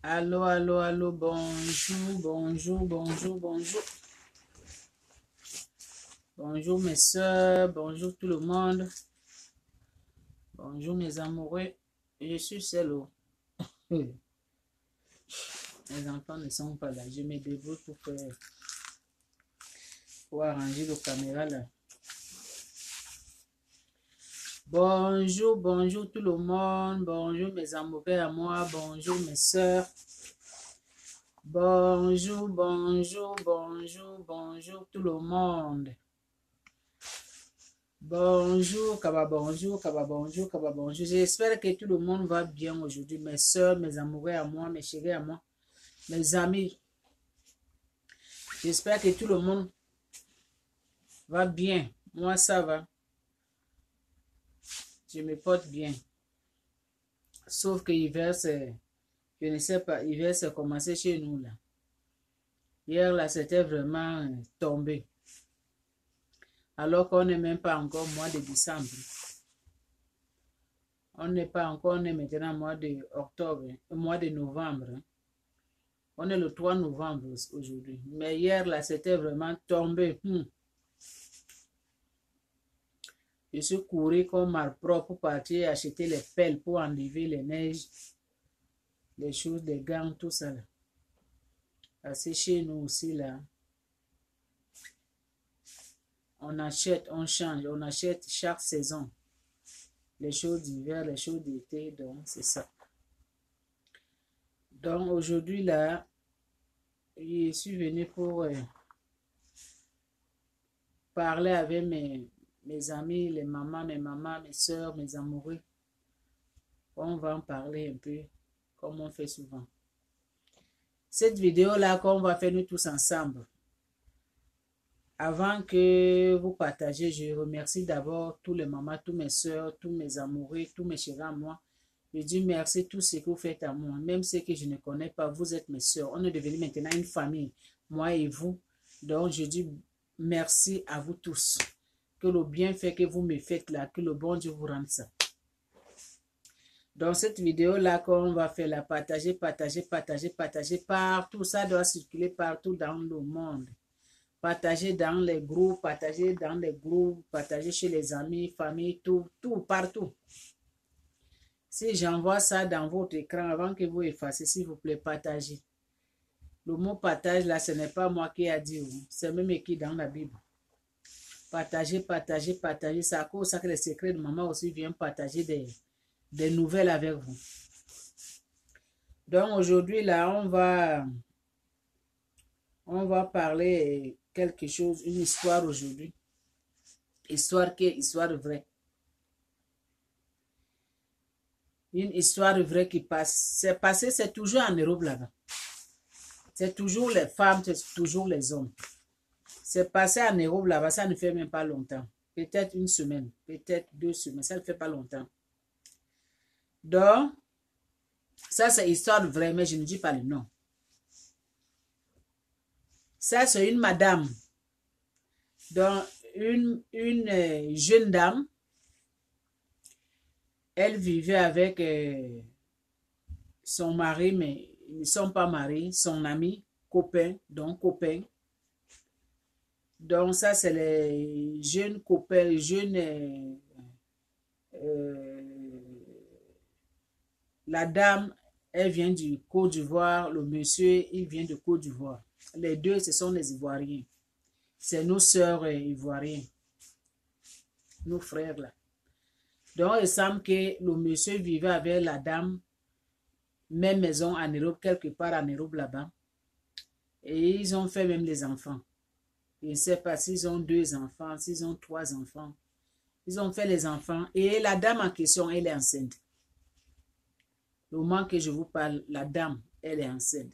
Allô, allô, allô, bonjour, bonjour, bonjour, bonjour. Bonjour mes soeurs, bonjour tout le monde. Bonjour mes amoureux. Je suis seul. Mes enfants ne sont pas là. Je me débrouille pour arranger le caméra là. Bonjour, bonjour tout le monde. Bonjour mes amoureux à moi. Bonjour mes soeurs. Bonjour, bonjour, bonjour, bonjour tout le monde. Bonjour, Kaba, bonjour, Kaba, bonjour, Kaba, bonjour. J'espère que tout le monde va bien aujourd'hui. Mes soeurs, mes amoureux à moi, mes chéris à moi, mes amis. J'espère que tout le monde va bien. Moi, ça va. Je me porte bien. Sauf que l'hiver, c'est... Je ne sais pas, l'hiver, c'est commencé chez nous, là. Hier, là, c'était vraiment tombé. Alors qu'on n'est même pas encore au mois de décembre. On n'est pas encore, on est maintenant au mois de octobre, au mois de novembre. On est le 3 novembre aujourd'hui. Mais hier, là, c'était vraiment tombé. Je suis couru comme malpropre pour partir acheter les pelles pour enlever les neiges, les choses, les gants, tout ça. Là. Parce que chez nous aussi, là, on achète, on change, on achète chaque saison. Les choses d'hiver, les choses d'été, donc c'est ça. Donc aujourd'hui, là, je suis venu pour parler avec mes amis, les mamans, mes soeurs, mes amoureux. On va en parler un peu, comme on fait souvent. Cette vidéo-là qu'on va faire nous tous ensemble. Avant que vous partagez, je remercie d'abord tous les mamans, tous mes soeurs, tous mes amoureux, tous mes chéris à moi. Je dis merci tout ce que vous faites à moi. Même ceux que je ne connais pas, vous êtes mes soeurs. On est devenus maintenant une famille, moi et vous. Donc, je dis merci à vous tous. Que le bienfait que vous me faites là, que le bon Dieu vous rende ça. Dans cette vidéo-là qu'on va faire, la partager partout. Ça doit circuler partout dans le monde. Partager dans les groupes, partager chez les amis, famille, tout, partout. Si j'envoie ça dans votre écran, avant que vous effaciez, s'il vous plaît, partagez. Le mot partage, là, ce n'est pas moi qui ai dit, c'est même écrit dans la Bible. Partagez. C'est à cause de ça que les secrets de maman aussi viennent partager des nouvelles avec vous. Donc aujourd'hui, là, on va parler quelque chose, une histoire aujourd'hui. Histoire vraie. Une histoire vraie qui passe. C'est passé, c'est toujours en Europe là-bas. C'est toujours les femmes, c'est toujours les hommes. C'est passé en Europe là-bas, ça ne fait même pas longtemps. Peut-être une semaine, peut-être 2 semaines, ça ne fait pas longtemps. Donc, ça c'est histoire vraie, mais je ne dis pas le nom. Ça c'est une madame. Donc, une jeune dame, elle vivait avec son mari, mais ils ne sont pas mariés, son ami, copain. Donc ça, c'est les jeunes copains, les jeunes... la dame, elle vient du Côte d'Ivoire, le monsieur, il vient de Côte d'Ivoire. Les deux, ce sont les Ivoiriens. C'est nos sœurs ivoiriennes. Nos frères là. Donc, il semble que le monsieur vivait avec la dame, même maison en Europe, quelque part en Europe là-bas. Et ils ont fait même les enfants. Je ne sais pas s'ils ont 2 enfants, s'ils ont 3 enfants. Ils ont fait les enfants. Et la dame en question, elle est enceinte. Le moment que je vous parle, la dame, elle est enceinte.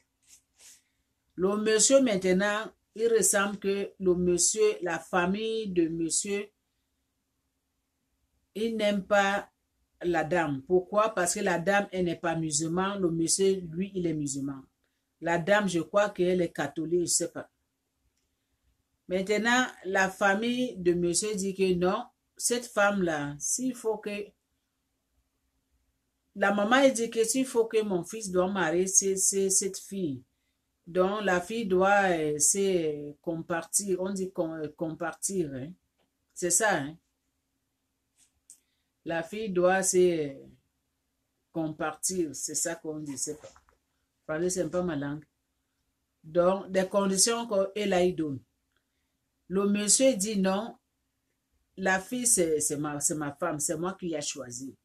Le monsieur maintenant, il ressemble que le monsieur, la famille de monsieur, il n'aime pas la dame. Pourquoi? Parce que la dame, elle n'est pas musulmane. Le monsieur, lui, il est musulman. La dame, je crois qu'elle est catholique, je ne sais pas. Maintenant, la famille de monsieur dit que non, cette femme-là, s'il faut que la maman elle dit que s'il faut que mon fils doit marier cette fille. Donc la fille doit se compartir, on dit compartir, hein. C'est ça, hein. La fille doit se compartir, c'est ça qu'on dit, c'est pas. Parler, c'est pas ma langue. Donc, des conditions qu'elle a donne. Le monsieur dit non, la fille c'est ma femme, c'est moi qui l'ai choisi.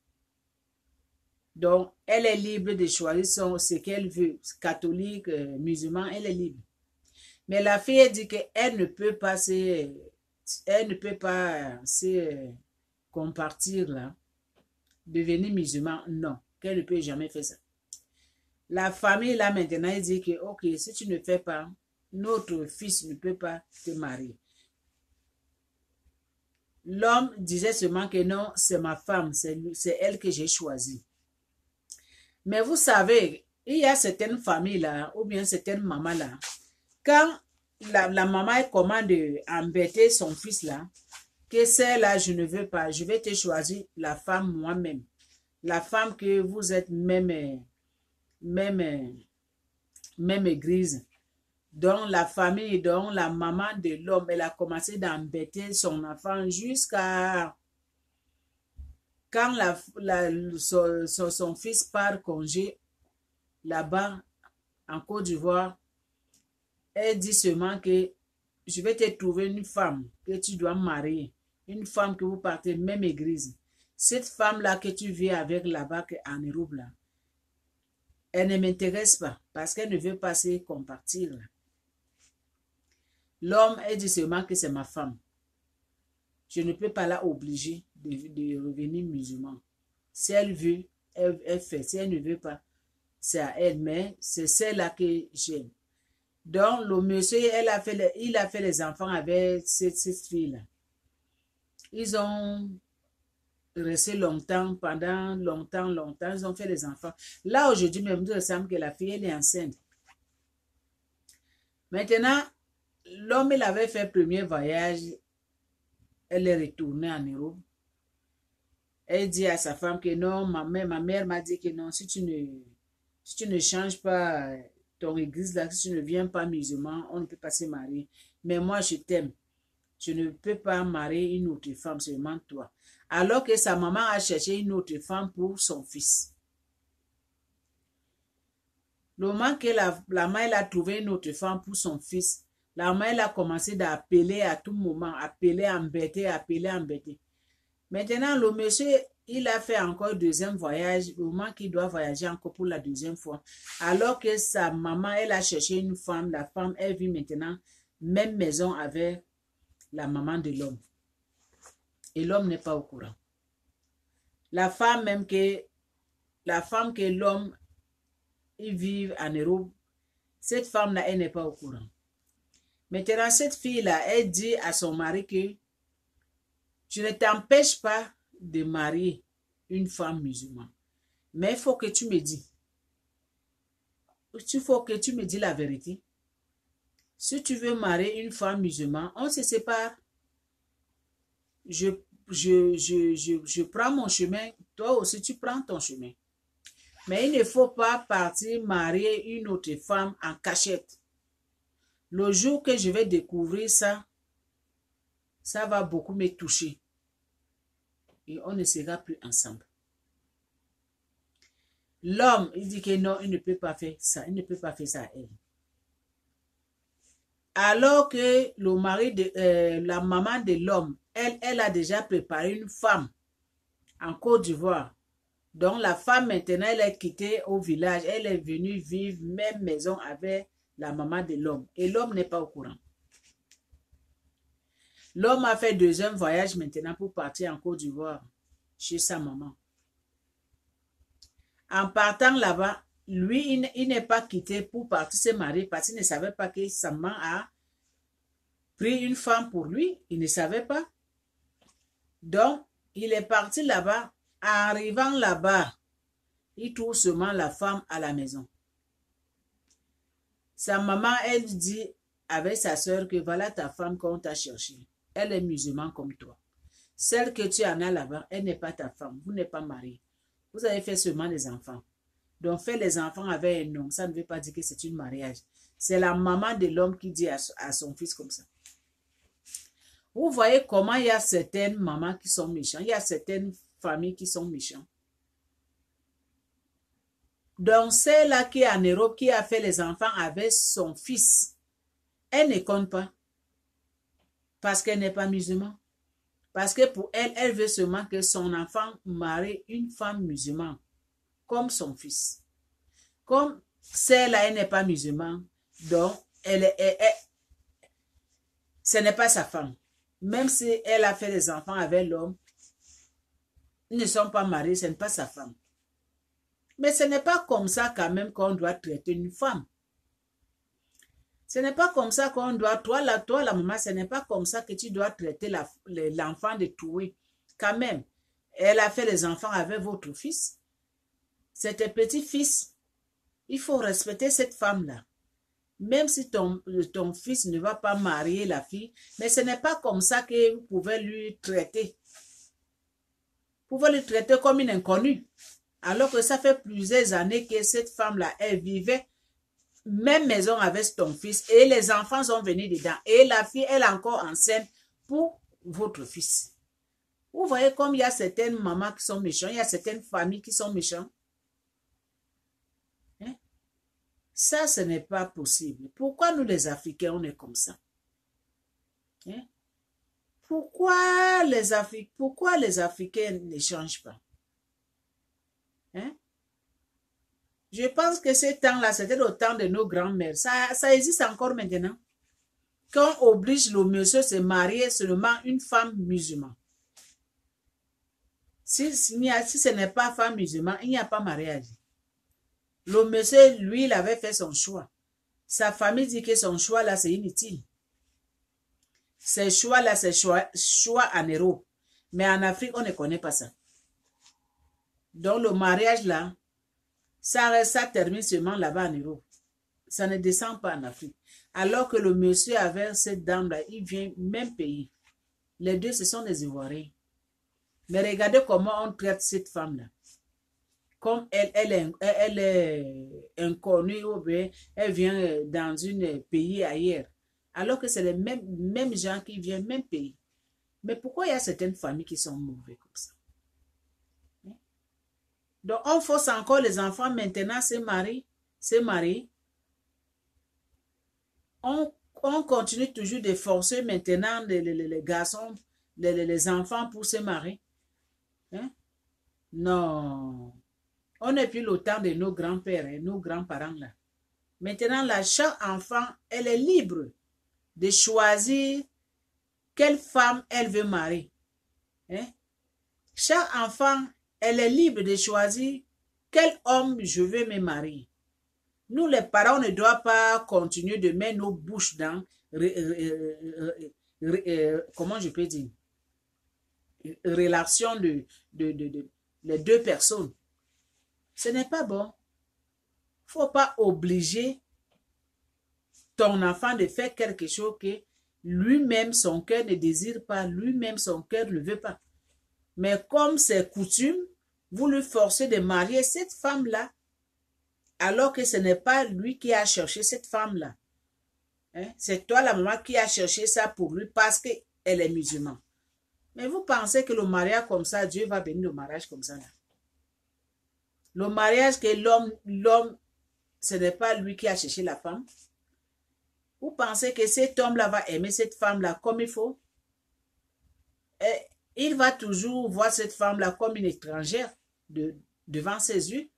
Donc, elle est libre de choisir ce qu'elle veut, catholique, musulman, elle est libre. Mais la fille elle dit qu'elle ne peut pas se compartir là, devenir musulman, non, qu'elle ne peut jamais faire ça. La famille là maintenant, elle dit que ok, si tu ne fais pas, notre fils ne peut pas te marier. L'homme disait seulement que non, c'est ma femme, c'est elle que j'ai choisie. Mais vous savez, il y a certaines familles là, ou bien certaines mamans là, quand la maman est commande d'embêter son fils là, que c'est là, je ne veux pas, je vais te choisir la femme moi-même. La femme que vous êtes même église. Donc la famille, donc la maman de l'homme, elle a commencé d'embêter son enfant jusqu'à quand son fils part congé là-bas en Côte d'Ivoire. Elle dit seulement que je vais te trouver une femme que tu dois marier, une femme que vous partez même église. Cette femme-là que tu vis avec là-bas en Europe, là, elle ne m'intéresse pas parce qu'elle ne veut pas se compartir. L'homme, elle dit seulement que c'est ma femme. Je ne peux pas la obliger de revenir musulman. Si elle veut, elle fait. Si elle ne veut pas, c'est à elle. Mais c'est celle-là que j'aime. Donc, le monsieur, il a fait les enfants avec cette fille-là. Ils ont resté longtemps, pendant longtemps, ils ont fait les enfants. Là, aujourd'hui, même, il semble que la fille, elle est enceinte. Maintenant, l'homme, il avait fait le premier voyage. Elle est retournée en Europe. Elle dit à sa femme que non, ma mère m'a dit que non, si tu ne changes pas ton église là, si tu ne viens pas musulman, on ne peut pas se marier. Mais moi, je t'aime. Je ne peux pas marier une autre femme, seulement toi. Alors que sa maman a cherché une autre femme pour son fils. Le moment que la mère a trouvé une autre femme pour son fils, la mère a commencé d'appeler à tout moment, appeler, embêter. Maintenant, le monsieur, il a fait encore le deuxième voyage, au moment qu'il doit voyager encore pour la deuxième fois. Alors que sa maman, elle a cherché une femme, la femme, elle vit maintenant même maison avec la maman de l'homme. Et l'homme n'est pas au courant. La femme que l'homme, il vit en Europe, cette femme-là, elle n'est pas au courant. Maintenant, cette fille-là, elle dit à son mari que je ne t'empêche pas de marier une femme musulmane. Mais il faut que tu me dis. Il faut que tu me dis la vérité. Si tu veux marier une femme musulmane, on se sépare. Je prends mon chemin, toi aussi tu prends ton chemin. Mais il ne faut pas partir marier une autre femme en cachette. Le jour que je vais découvrir ça, ça va beaucoup me toucher. Et on ne sera plus ensemble. L'homme, il dit que non, il ne peut pas faire ça. Il ne peut pas faire ça à elle. Alors que le mari la maman de l'homme, elle a déjà préparé une femme en Côte d'Ivoire. Donc la femme maintenant, elle est quittée au village. Elle est venue vivre même maison avec la maman de l'homme. Et l'homme n'est pas au courant. L'homme a fait deuxième voyage maintenant pour partir en Côte d'Ivoire chez sa maman. En partant là-bas, lui, il n'est pas quitté pour partir se marier parce qu'il ne savait pas que sa maman a pris une femme pour lui. Il ne savait pas. Donc, il est parti là-bas. En arrivant là-bas, il trouve seulement la femme à la maison. Sa maman, elle dit avec sa soeur que voilà ta femme qu'on t'a cherchée. Elle est musulmane comme toi. Celle que tu en as là-bas, elle n'est pas ta femme. Vous n'êtes pas mariés. Vous avez fait seulement des enfants. Donc, faire les enfants avec un homme, ça ne veut pas dire que c'est un mariage. C'est la maman de l'homme qui dit à son fils comme ça. Vous voyez comment il y a certaines mamans qui sont méchantes. Il y a certaines familles qui sont méchantes. Donc, celle-là qui est en Europe, qui a fait les enfants avec son fils, elle ne compte pas. Parce qu'elle n'est pas musulmane. Parce que pour elle, elle veut seulement que son enfant marie une femme musulmane, comme son fils. Comme celle-là, elle n'est pas musulmane, donc ce n'est pas sa femme. Même si elle a fait des enfants avec l'homme, ils ne sont pas mariés, ce n'est pas sa femme. Mais ce n'est pas comme ça quand même qu'on doit traiter une femme. Ce n'est pas comme ça qu'on doit, toi la maman, ce n'est pas comme ça que tu dois traiter l'enfant de tuer. Quand même, elle a fait des enfants avec votre fils. C'est un petit-fils. Il faut respecter cette femme-là. Même si ton fils ne va pas marier la fille, mais ce n'est pas comme ça que vous pouvez lui traiter. Vous pouvez lui traiter comme une inconnue. Alors que ça fait plusieurs années que cette femme-là, elle vivait même maison avec ton fils et les enfants sont venus dedans. Et la fille, elle est encore enceinte pour votre fils. Vous voyez comme il y a certaines mamans qui sont méchantes, il y a certaines familles qui sont méchantes. Hein? Ça, ce n'est pas possible. Pourquoi nous les Africains, on est comme ça? Hein? Pourquoi les Africains ne changent pas? Hein? Je pense que ce temps-là, c'était le temps de nos grands-mères. Ça existe encore maintenant. Quand on oblige le monsieur à se marier seulement une femme musulmane. Si ce n'est pas femme musulmane, il n'y a pas mariage. Le monsieur, lui, il avait fait son choix. Sa famille dit que son choix-là, c'est inutile. Ce choix-là, c'est choix en Europe. Mais en Afrique, on ne connaît pas ça. Donc, le mariage-là, ça termine seulement là-bas en Europe. Ça ne descend pas en Afrique. Alors que le monsieur avec cette dame-là, il vient même pays. Les deux, ce sont des Ivoiriens. Mais regardez comment on traite cette femme-là. Comme elle est inconnue ou bien elle vient dans un pays ailleurs. Alors que c'est les mêmes gens qui viennent même pays. Mais pourquoi il y a certaines familles qui sont mauvaises comme ça? Donc, on force encore les enfants maintenant se marier. On continue toujours de forcer maintenant les garçons, les enfants pour se marier. Hein? Non. On n'est plus le temps de nos grands-pères et nos grands-parents là. Maintenant, là, chaque enfant, elle est libre de choisir quelle femme elle veut marier. Hein? Chaque enfant, elle est libre de choisir quel homme je veux me marier. Nous, les parents, ne doivent pas continuer de mettre nos bouches dans, comment je peux dire, relation de les deux personnes. Ce n'est pas bon. Il ne faut pas obliger ton enfant de faire quelque chose que lui-même, son cœur ne désire pas, lui-même, son cœur ne veut pas. Mais comme c'est coutume, vous lui forcez de marier cette femme-là, alors que ce n'est pas lui qui a cherché cette femme-là. Hein? C'est toi, la maman, qui a cherché ça pour lui parce qu'elle est musulmane. Mais vous pensez que le mariage comme ça, Dieu va bénir le mariage comme ça là? Le mariage que l'homme, ce n'est pas lui qui a cherché la femme. Vous pensez que cet homme-là va aimer cette femme-là comme il faut? Et il va toujours voir cette femme-là comme une étrangère devant ses yeux.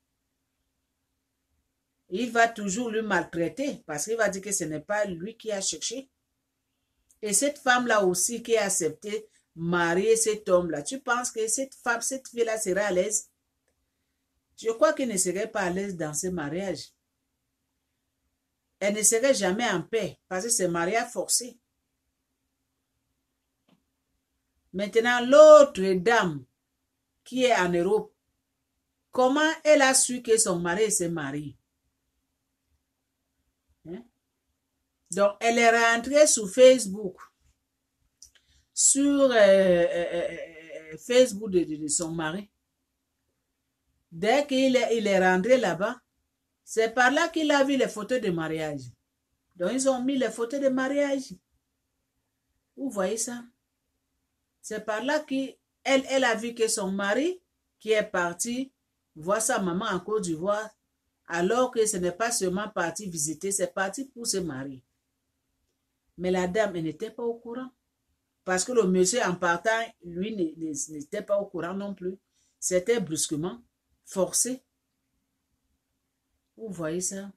Il va toujours le maltraiter parce qu'il va dire que ce n'est pas lui qui a cherché. Et cette femme-là aussi qui a accepté marier cet homme-là, tu penses que cette fille-là sera à l'aise? Je crois qu'elle ne serait pas à l'aise dans ce mariage. Elle ne serait jamais en paix parce que c'est un mariage forcé. Maintenant, l'autre dame qui est en Europe, comment elle a su que son mari s'est marié? Hein? Donc, elle est rentrée sur Facebook. Sur Facebook de son mari. Dès qu'il est rentré là-bas, c'est par là qu'il a vu les photos de mariage. Donc, ils ont mis les photos de mariage. Vous voyez ça? C'est par là qu'elle a vu que son mari, qui est parti voir sa maman en Côte d'Ivoire, alors que ce n'est pas seulement parti visiter, c'est parti pour se marier. Mais la dame, elle n'était pas au courant. Parce que le monsieur, en partant, lui, n'était pas au courant non plus. C'était brusquement forcé. Vous voyez ça?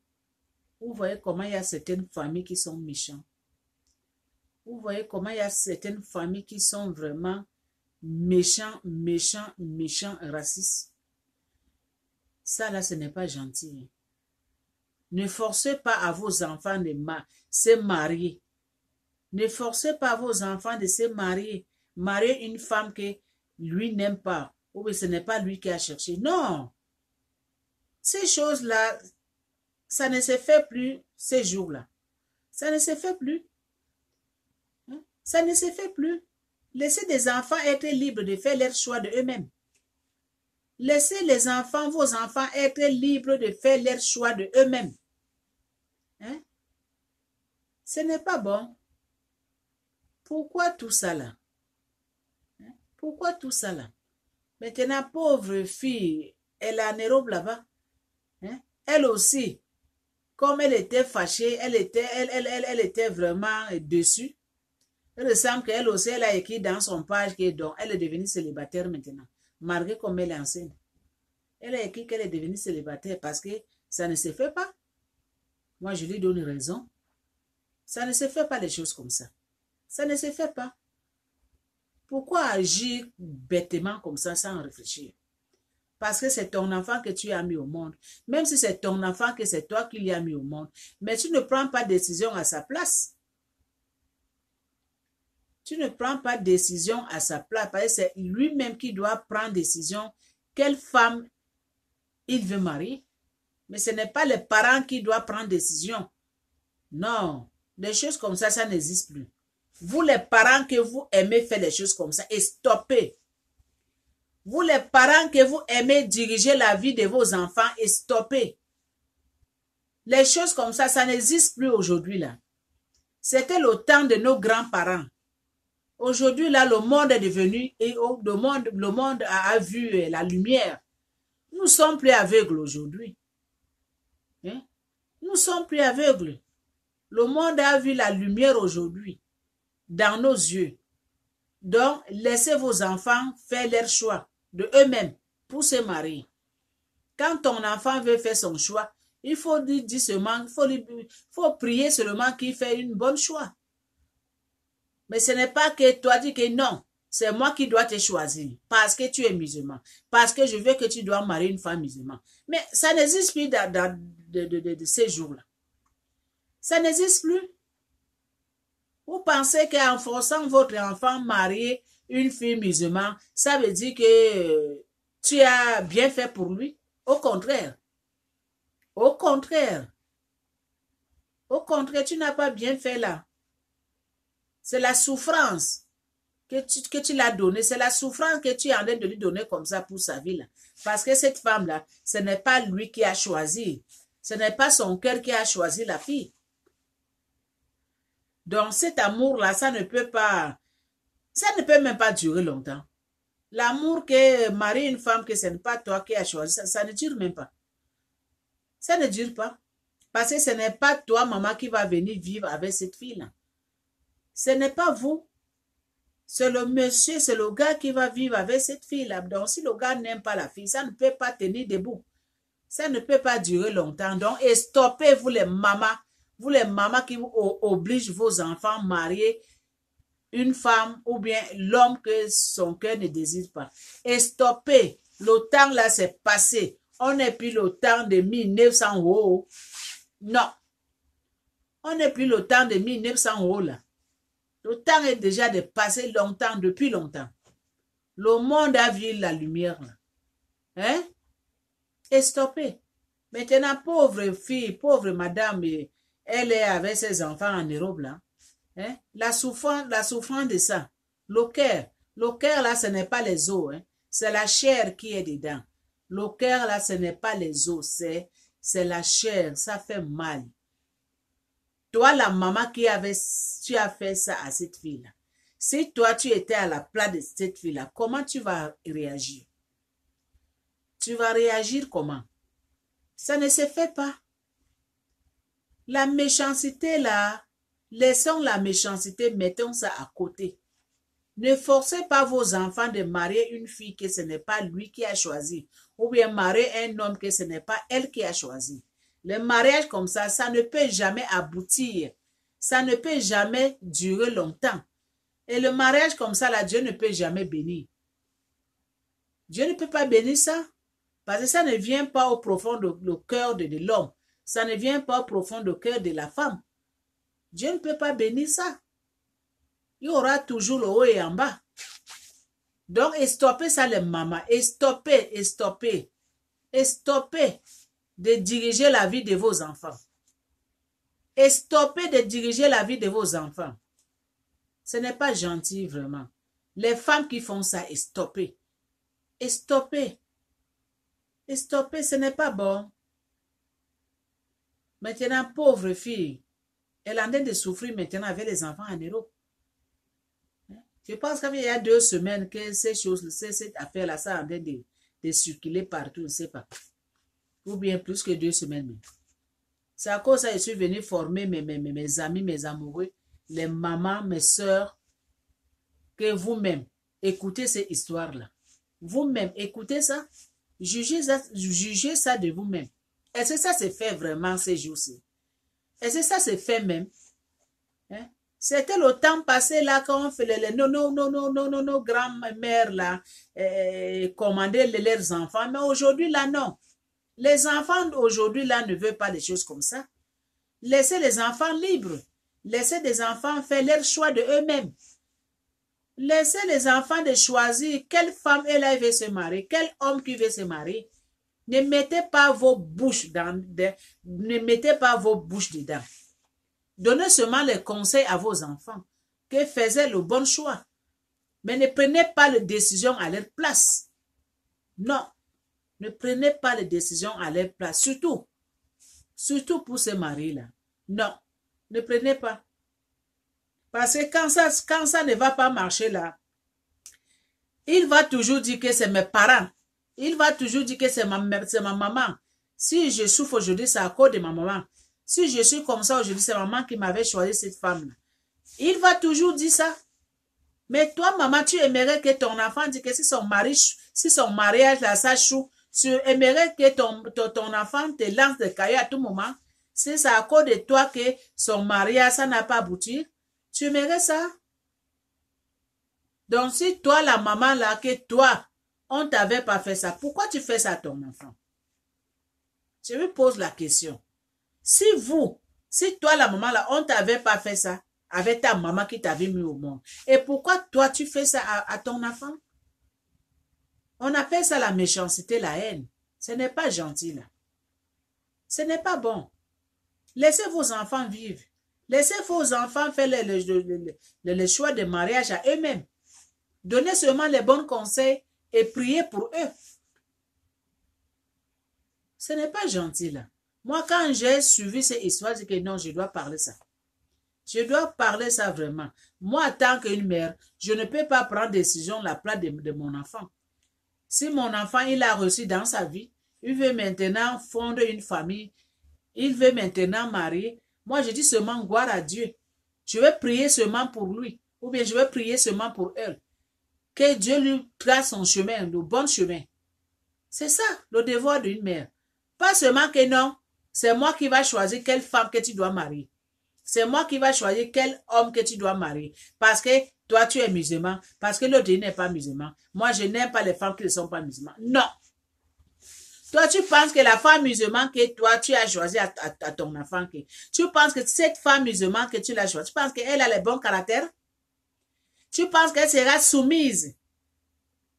Vous voyez comment il y a certaines familles qui sont méchantes. Vous voyez comment il y a certaines familles qui sont vraiment méchants, racistes. Ça, là, ce n'est pas gentil. Ne forcez pas à vos enfants de se marier. Ne forcez pas vos enfants de se marier. Marier une femme que lui n'aime pas. Ou bien ce n'est pas lui qui a cherché. Non. Ces choses-là, ça ne se fait plus ces jours-là. Ça ne se fait plus. Ça ne se fait plus. Laissez des enfants être libres de faire leur choix de eux-mêmes. Laissez les enfants, vos enfants, être libres de faire leur choix de eux-mêmes. Hein? Ce n'est pas bon. Pourquoi tout ça là? Hein? Pourquoi tout ça là? Maintenant, pauvre fille, elle est en Europe là-bas. Hein? Elle aussi, comme elle était fâchée, elle était vraiment déçue. Il ressemble qu'elle aussi, elle a écrit dans son page qu'elle est devenue célibataire maintenant. Malgré comme elle est enceinte. Elle a écrit qu'elle est devenue célibataire parce que ça ne se fait pas. Moi, je lui donne raison. Ça ne se fait pas les choses comme ça. Ça ne se fait pas. Pourquoi agir bêtement comme ça sans réfléchir? Parce que c'est ton enfant que tu as mis au monde. Même si c'est ton enfant que c'est toi qui l'as mis au monde. Mais tu ne prends pas de décision à sa place. Tu ne prends pas de décision à sa place. Parce que c'est lui-même qui doit prendre décision quelle femme il veut marier. Mais ce n'est pas les parents qui doivent prendre décision. Non. Des choses comme ça n'existe plus. Vous les parents que vous aimez faire des choses comme ça, et stoppez. Vous les parents que vous aimez diriger la vie de vos enfants, et stoppez. Les choses comme ça n'existe plus aujourd'hui là. C'était le temps de nos grands-parents. Aujourd'hui là, le monde est devenu, et le monde a vu la lumière. Nous sommes plus aveugles aujourd'hui. Hein? Nous sommes plus aveugles. Le monde a vu la lumière aujourd'hui dans nos yeux. Donc, laissez vos enfants faire leur choix de eux-mêmes pour se marier. Quand ton enfant veut faire son choix, il faut lui dire seulement, faut prier seulement qu'il fait une bonne choix. Mais ce n'est pas que toi dis que non, c'est moi qui dois te choisir parce que tu es musulman, parce que je veux que tu dois marier une femme musulmane. Mais ça n'existe plus de ces jours-là. Ça n'existe plus. Vous pensez qu'en forçant votre enfant à marier une fille musulmane, ça veut dire que tu as bien fait pour lui? Au contraire. Au contraire. Au contraire, tu n'as pas bien fait là. C'est la souffrance que tu l'as donnée. C'est la souffrance que tu es en train de lui donner comme ça pour sa vie là. Parce que cette femme-là, ce n'est pas lui qui a choisi. Ce n'est pas son cœur qui a choisi la fille. Donc cet amour-là, ça ne peut même pas durer longtemps. L'amour que marie une femme que ce n'est pas toi qui as choisi, ça ne dure même pas. Ça ne dure pas. Parce que ce n'est pas toi, maman, qui va venir vivre avec cette fille-là. Ce n'est pas vous. C'est le monsieur, c'est le gars qui va vivre avec cette fille-là. Donc si le gars n'aime pas la fille, ça ne peut pas tenir debout. Ça ne peut pas durer longtemps. Donc, stoppez vous les mamans qui vous obligent vos enfants à marier une femme ou bien l'homme que son cœur ne désire pas. Et stoppez. Le temps là, c'est passé. On n'est plus le temps de 1900 euros. Non. On n'est plus le temps de 1900 euros là. Le temps est déjà de passer longtemps, depuis longtemps. Le monde a vu la lumière là. Hein? Et stoppez. Maintenant, pauvre fille, pauvre madame, elle est avec ses enfants en Europe là. Hein? La souffrance de ça. Le cœur là, ce n'est pas les os. Hein? C'est la chair qui est dedans. Le cœur, là, ce n'est pas les os, c'est la chair. Ça fait mal. Toi, la maman tu as fait ça à cette fille-là. Si toi, tu étais à la place de cette fille-là, comment tu vas réagir? Tu vas réagir comment? Ça ne se fait pas. La méchanceté, là, laissons la méchanceté, mettons ça à côté. Ne forcez pas vos enfants de marier une fille que ce n'est pas lui qui a choisi, ou bien marier un homme que ce n'est pas elle qui a choisi. Le mariage comme ça ne peut jamais aboutir. Ça ne peut jamais durer longtemps. Et le mariage comme ça, là, Dieu ne peut jamais bénir. Dieu ne peut pas bénir ça. Parce que ça ne vient pas au profond du cœur de l'homme. Ça ne vient pas au profond du cœur de la femme. Dieu ne peut pas bénir ça. Il y aura toujours le haut et en bas. Donc, stoppez ça les mamans. Stoppez de diriger la vie de vos enfants. Stoppez de diriger la vie de vos enfants. Ce n'est pas gentil vraiment. Les femmes qui font ça, stoppez. Stoppez, ce n'est pas bon. Maintenant, pauvre fille, elle est en train de souffrir maintenant avec les enfants en Europe. Je pense qu'il y a 2 semaines que ces choses, cette affaire-là, ça a en train de circuler partout, je ne sais pas. Ou bien plus que 2 semaines même. C'est à cause de ça que je suis venue former mes amis, mes amoureux, les mamans, mes soeurs, que vous-même, écoutez ces histoires-là. Vous-même, écoutez ça. Jugez ça de vous-même. Est-ce que ça se fait vraiment ces jours-ci? Est-ce que ça se fait même? Hein? C'était le temps passé là quand on fait nos grands-mères là commandaient leurs enfants. Mais aujourd'hui là, non. Les enfants aujourd'hui là ne veulent pas des choses comme ça. Laissez les enfants libres. Laissez les enfants faire leur choix de eux-mêmes. Laissez les enfants de choisir quelle femme elle veut se marier, quel homme qui veut se marier. Ne mettez pas vos bouches dedans. Donnez seulement les conseils à vos enfants que faisaient le bon choix. Mais ne prenez pas les décisions à leur place. Non. Ne prenez pas les décisions à leur place. Surtout pour se marier là. Non. Ne prenez pas. Parce que quand ça ne va pas marcher là, il va toujours dire que c'est mes parents. Il va toujours dire que c'est ma maman. Si je souffre aujourd'hui, c'est à cause de ma maman. Si je suis comme ça aujourd'hui, c'est maman qui m'avait choisi cette femme-là. Il va toujours dire ça. Mais toi, maman, tu aimerais que ton enfant dise que si son mariage là, ça choue, tu aimerais que ton enfant te lance des cailloux à tout moment. Si c'est à cause de toi que son mariage, ça n'a pas abouti, tu aimerais ça? Donc, si toi, la maman là, que toi, on t'avait pas fait ça, pourquoi tu fais ça à ton enfant? Je me pose la question. Si toi, la maman là, on t'avait pas fait ça avec ta maman qui t'avait mis au monde, et pourquoi toi, tu fais ça à ton enfant? On appelle ça la méchanceté, la haine. Ce n'est pas gentil là. Ce n'est pas bon. Laissez vos enfants vivre. Laissez vos enfants faire le choix de mariage à eux-mêmes. Donnez seulement les bons conseils et priez pour eux. Ce n'est pas gentil là. Moi, quand j'ai suivi ces histoires, je dis que non, je dois parler ça. Je dois parler ça vraiment. Moi, en tant qu'une mère, je ne peux pas prendre décision à la place de mon enfant. Si mon enfant, il a reçu dans sa vie, il veut maintenant fonder une famille, il veut maintenant marier, moi, je dis seulement gloire à Dieu. Je vais prier seulement pour lui, ou bien je vais prier seulement pour elle. Que Dieu lui trace son chemin, le bon chemin. C'est ça, le devoir d'une mère. Pas seulement que non, c'est moi qui va choisir quelle femme que tu dois marier. C'est moi qui va choisir quel homme que tu dois marier. Parce que toi, tu es musulman. Parce que l'autre n'est pas musulman. Moi, je n'aime pas les femmes qui ne sont pas musulmanes. Non. Toi, tu penses que la femme musulmane que toi, tu as choisi à ton enfant, tu penses que cette femme musulmane que tu l'as choisie, tu penses qu'elle a le bon caractère? Tu penses qu'elle sera soumise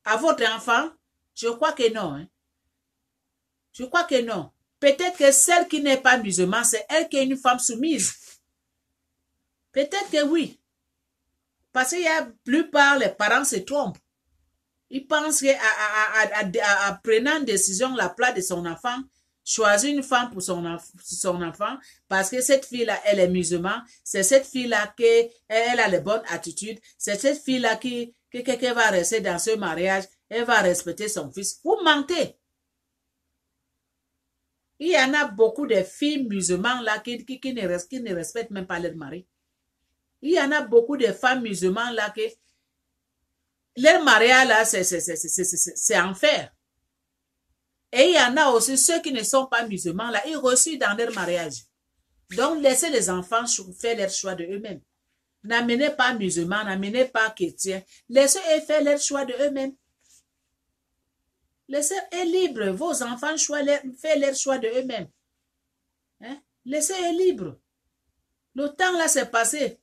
à votre enfant? Je crois que non. Hein? Je crois que non. Peut-être que celle qui n'est pas musulmane, c'est elle qui est une femme soumise. Peut-être que oui. Parce qu'il y a la plupart, les parents se trompent. Il pense qu'en prenant une décision la place de son enfant, choisir une femme pour son enfant, parce que cette fille-là, elle est musulmane, c'est cette fille-là qui elle a les bonnes attitudes, c'est cette fille-là qui va rester dans ce mariage, elle va respecter son fils. Vous mentez. Il y en a beaucoup de filles musulmanes là qui ne respectent même pas leur mari. Il y en a beaucoup de femmes musulmanes là qui leur mariage là c'est enfer. Et il y en a aussi ceux qui ne sont pas musulmans là, ils reçoivent dans leur mariage. Donc laissez les enfants faire leur choix de eux-mêmes. N'amenez pas musulmans, n'amenez pas chrétiens. Laissez-eux faire leur choix de eux-mêmes. Laissez-eux libres. Vos enfants faire leur choix de eux-mêmes. Hein? Laissez-eux libres. Le temps là, c'est passé.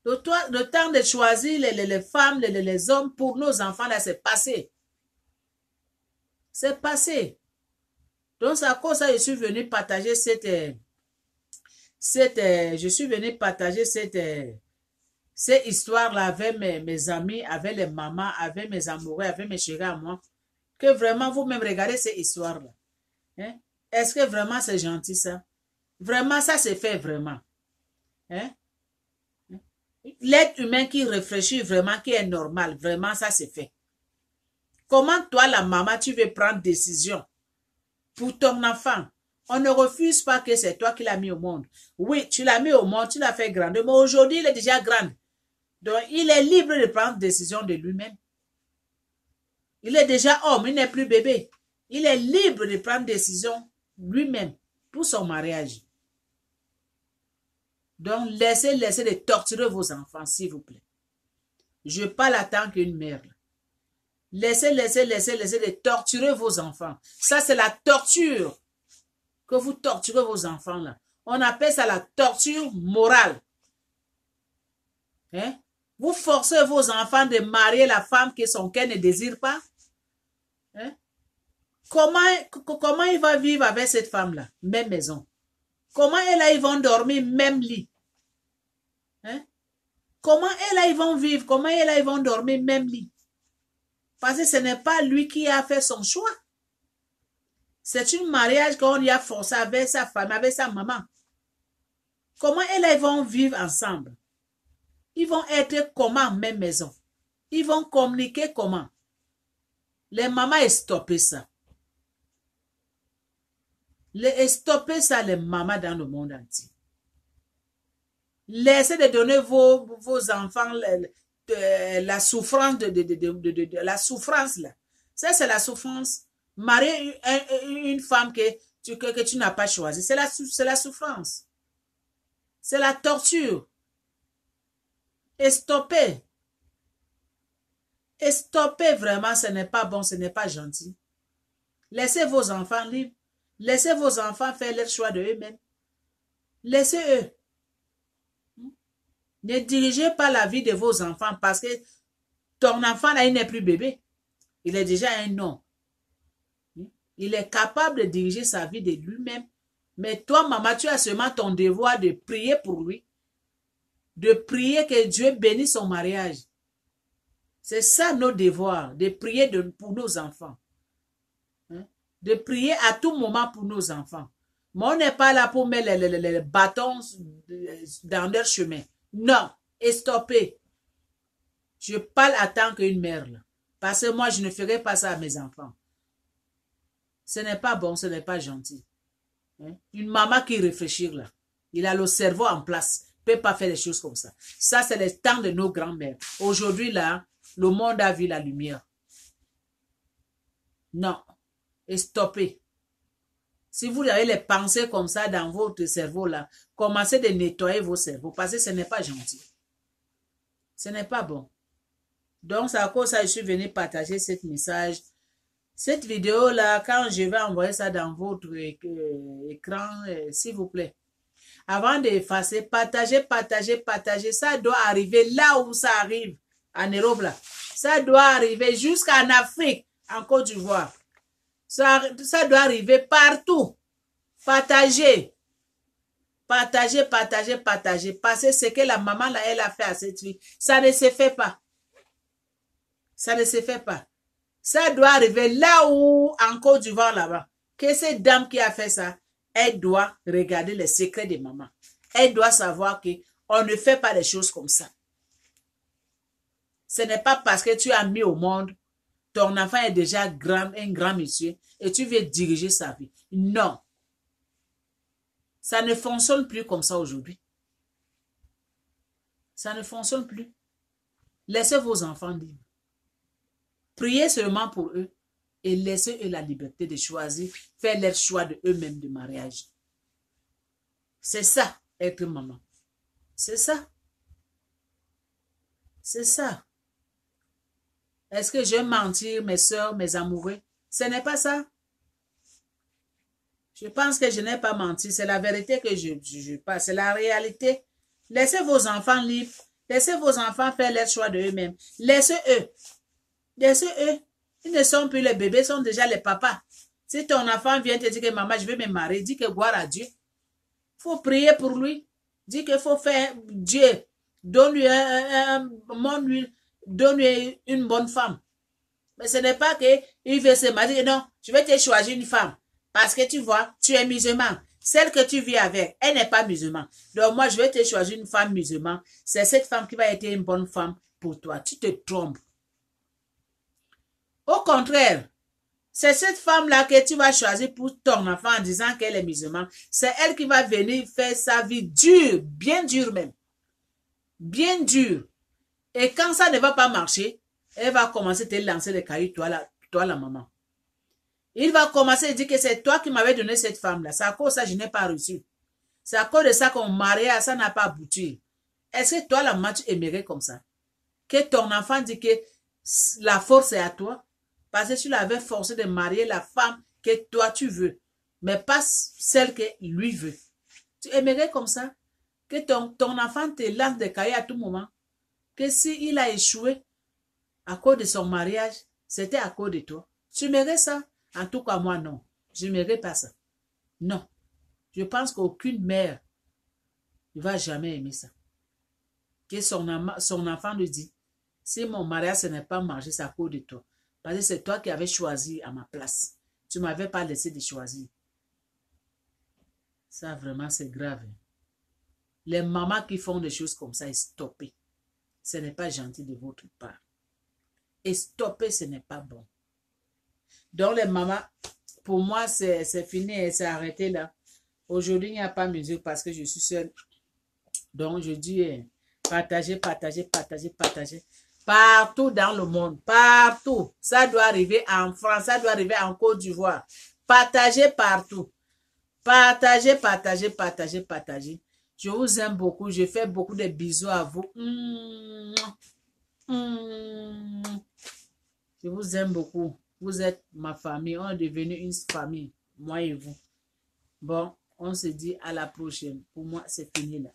Le temps de choisir les femmes, les hommes pour nos enfants là, c'est passé. C'est passé. Donc, c'est à cause de ça que je suis venu partager cette histoire-là avec mes amis, avec les mamans, avec mes amoureux, avec mes chéris à moi. Que vraiment, vous-même regardez cette histoire-là. Hein? Est-ce que vraiment c'est gentil ça? Vraiment, ça se fait vraiment. Hein? L'être humain qui réfléchit vraiment, qui est normal, vraiment, ça se fait. Comment toi, la maman, tu veux prendre décision pour ton enfant? On ne refuse pas que c'est toi qui l'as mis au monde. Oui, tu l'as mis au monde, tu l'as fait grandir, mais aujourd'hui, il est déjà grand. Donc, il est libre de prendre décision de lui-même. Il est déjà homme, il n'est plus bébé. Il est libre de prendre décision lui-même pour son mariage. Donc, laissez de torturer vos enfants, s'il vous plaît. Je parle en tant qu'une mère. Laissez de torturer vos enfants. Ça, c'est la torture que vous torturez vos enfants là. On appelle ça la torture morale. Hein? Vous forcez vos enfants de marier la femme que son cœur ne désire pas. Hein? Comment il va vivre avec cette femme-là? Même maison. Comment ils vont dormir? Même lit. Hein? Comment ils vont vivre? Comment ils vont dormir? Même lit. Parce que ce n'est pas lui qui a fait son choix. C'est un mariage qu'on y a forcé avec sa femme, avec sa maman. Comment ils vont vivre ensemble? Ils vont être comment même maison? Ils vont communiquer comment? Les mamans stoppent ça. Stoppez ça, les mamans dans le monde entier. Laissez de donner vos enfants la souffrance la souffrance là. Ça, c'est la souffrance. Marier une femme que tu n'as pas choisie, c'est la souffrance. C'est la torture. Et stoppez. Et stoppez vraiment, ce n'est pas bon, ce n'est pas gentil. Laissez vos enfants libres. Laissez vos enfants faire leur choix de eux-mêmes. Laissez-eux. Ne dirigez pas la vie de vos enfants parce que ton enfant là, il n'est plus bébé. Il est déjà un homme. Il est capable de diriger sa vie de lui-même. Mais toi, maman, tu as seulement ton devoir de prier pour lui. De prier que Dieu bénisse son mariage. C'est ça nos devoirs, de prier pour nos enfants. De prier à tout moment pour nos enfants. Mais on n'est pas là pour mettre les bâtons dans leur chemin. Non, et stoppez. Je parle en tant qu'une mère. Là, parce que moi, je ne ferai pas ça à mes enfants. Ce n'est pas bon, ce n'est pas gentil. Une maman qui réfléchit là, il a le cerveau en place, ne peut pas faire des choses comme ça. Ça, c'est le temps de nos grands-mères. Aujourd'hui, là, le monde a vu la lumière. Non. Et stoppez. Si vous avez les pensées comme ça dans votre cerveau là, commencez de nettoyer vos cerveaux parce que ce n'est pas gentil. Ce n'est pas bon. Donc, c'est à cause de ça que je suis venu partager ce message. Cette vidéo là, quand je vais envoyer ça dans votre écran, s'il vous plaît. Avant d'effacer, partagez. Ça doit arriver là où ça arrive. En Europe là. Ça doit arriver jusqu'en Afrique, en Côte d'Ivoire. Ça doit arriver partout. Partagez. Parce que ce que la maman là, elle a fait à cette fille, ça ne se fait pas. Ça ne se fait pas. Ça doit arriver là où, en Côte d'Ivoire, là-bas, que cette dame qui a fait ça, elle doit regarder les secrets de maman. Elle doit savoir qu'on ne fait pas les choses comme ça. Ce n'est pas parce que tu as mis au monde, ton enfant est déjà grand, un grand monsieur, et tu veux diriger sa vie. Non. Ça ne fonctionne plus comme ça aujourd'hui. Ça ne fonctionne plus. Laissez vos enfants libres. Priez seulement pour eux et laissez-eux la liberté de choisir, faire leur choix de eux-mêmes de mariage. C'est ça, être maman. C'est ça. C'est ça. Est-ce que je vais mentir, mes soeurs, mes amoureux? Ce n'est pas ça. Je pense que je n'ai pas menti. C'est la vérité que je passe. C'est la réalité. Laissez vos enfants libres. Laissez vos enfants faire leur choix de eux-mêmes. Laissez-eux. Laissez-eux. Ils ne sont plus les bébés, ils sont déjà les papas. Si ton enfant vient te dire que maman, je vais me marier, dis que gloire à Dieu. Il faut prier pour lui. Dis qu'il faut faire Dieu. Donne-lui donne-lui une bonne femme. Mais ce n'est pas qu'il veut se marier. Non, je vais te choisir une femme. Parce que tu vois, tu es musulman. Celle que tu vis avec, elle n'est pas musulmane. Donc moi, je vais te choisir une femme musulmane. C'est cette femme qui va être une bonne femme pour toi. Tu te trompes. Au contraire, c'est cette femme-là que tu vas choisir pour ton enfant en disant qu'elle est musulmane. C'est elle qui va venir faire sa vie dure, bien dure même. Bien dure. Et quand ça ne va pas marcher, elle va commencer à te lancer les cailloux, toi la maman. Il va commencer à dire que c'est toi qui m'avais donné cette femme-là. C'est à cause de ça que je n'ai pas reçu. C'est à cause de ça qu'on mariait, ça n'a pas abouti. Est-ce que toi, la maman, tu aimerais comme ça? Que ton enfant dit que la force est à toi? Parce que tu l'avais forcé de marier la femme que toi tu veux, mais pas celle que lui veut. Tu aimerais comme ça? Que ton enfant te lance des cahiers à tout moment? Que s'il a échoué à cause de son mariage, c'était à cause de toi. Tu aimerais ça? En tout cas, moi, non. Je n'aimerais pas ça. Non. Je pense qu'aucune mère ne va jamais aimer ça. Que son enfant lui dit, si mon mariage n'est pas marché, c'est à cause de toi. Parce que c'est toi qui avais choisi à ma place. Tu ne m'avais pas laissé de choisir. Ça, vraiment, c'est grave. Les mamans qui font des choses comme ça, stoppez. Ce n'est pas gentil de votre part. Et stopper, ce n'est pas bon. Donc, les mamans, pour moi, c'est fini et c'est arrêté là. Aujourd'hui, il n'y a pas de musique parce que je suis seule. Donc, je dis, partagez, partagez, partagez, partagez. Partout dans le monde, partout. Ça doit arriver en France, ça doit arriver en Côte d'Ivoire. Partagez partout. Partagez, partagez, partagez, partagez. Je vous aime beaucoup. Je fais beaucoup de bisous à vous. Je vous aime beaucoup. Vous êtes ma famille. On est devenu une famille, moi et vous. Bon, on se dit à la prochaine. Pour moi, c'est fini là.